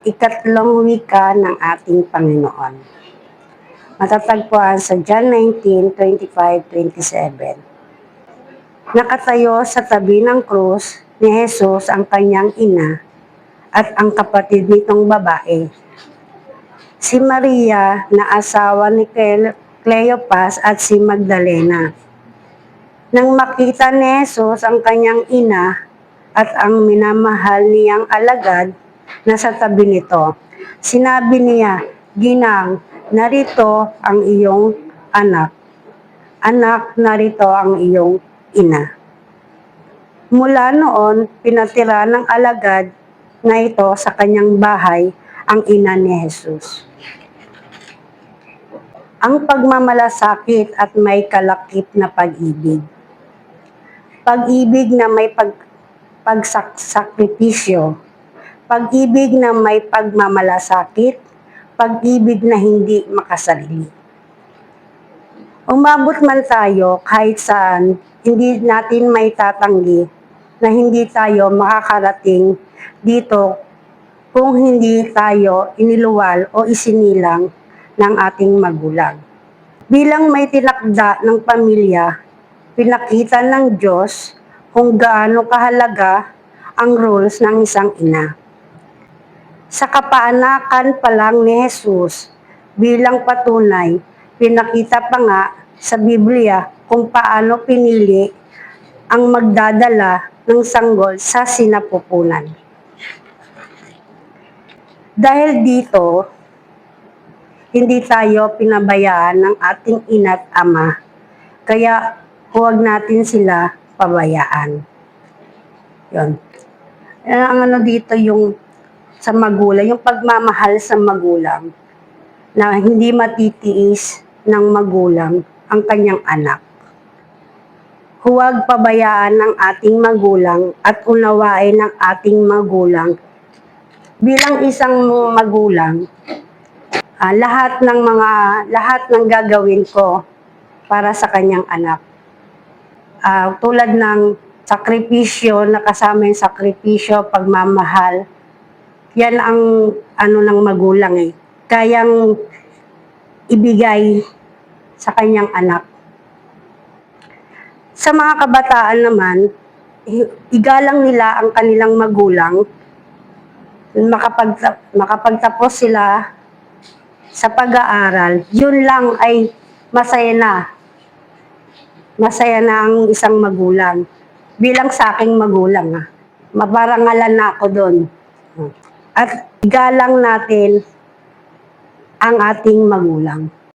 Ikatlong wika ng ating Panginoon. Matatagpuan sa John 19:25-27. Nakatayo sa tabi ng krus ni Jesus ang kanyang ina at ang kapatid nitong babae. Si Maria na asawa ni Cleopas at si Magdalena. Nang makita ni Jesus ang kanyang ina at ang minamahal niyang alagad na sa tabi nito, sinabi niya, "Ginang, narito ang iyong anak. Anak, narito ang iyong ina." Mula noon, pinatira ng alagad na ito sa kanyang bahay ang ina ni Jesus. Ang pagmamalasakit at may kalakip na pag-ibig. Pag-ibig na may pagsakripisyo. Pag-ibig na may pagmamalasakit. Pag-ibig na hindi makasarili. Umabot man tayo kahit saan, hindi natin may tatanggi na hindi tayo makakarating dito kung hindi tayo iniluwal o isinilang ng ating magulang. Bilang may tinakda ng pamilya, pinakita ng Diyos kung gaano kahalaga ang roles ng isang ina. Sa kapaanakan pa lang ni Jesus bilang patunay, pinakita pa nga sa Biblia kung paano pinili ang magdadala ng sanggol sa sinapupunan. Dahil dito, hindi tayo pinabayaan ng ating ina't ama, kaya huwag natin sila pabayaan. Yun. Ang ano dito yung sa magulang, yung pagmamahal sa magulang, na hindi matitiis ng magulang ang kanyang anak. Huwag pabayaan ng ating magulang at unawain ng ating magulang. Bilang isang magulang, lahat ng gagawin ko para sa kanyang anak. Tulad ng sakripisyo, nakasama yung sakripisyo, pagmamahal. Yan ang ano ng magulang eh. Kayang ibigay sa kanyang anak. Sa mga kabataan naman, igalang nila ang kanilang magulang. Makapagtapos sila sa pag-aaral, yun lang ay masaya na. Masaya na ang isang magulang. Bilang sa aking magulang, maparangalan na ako doon. At igalang natin ang ating magulang.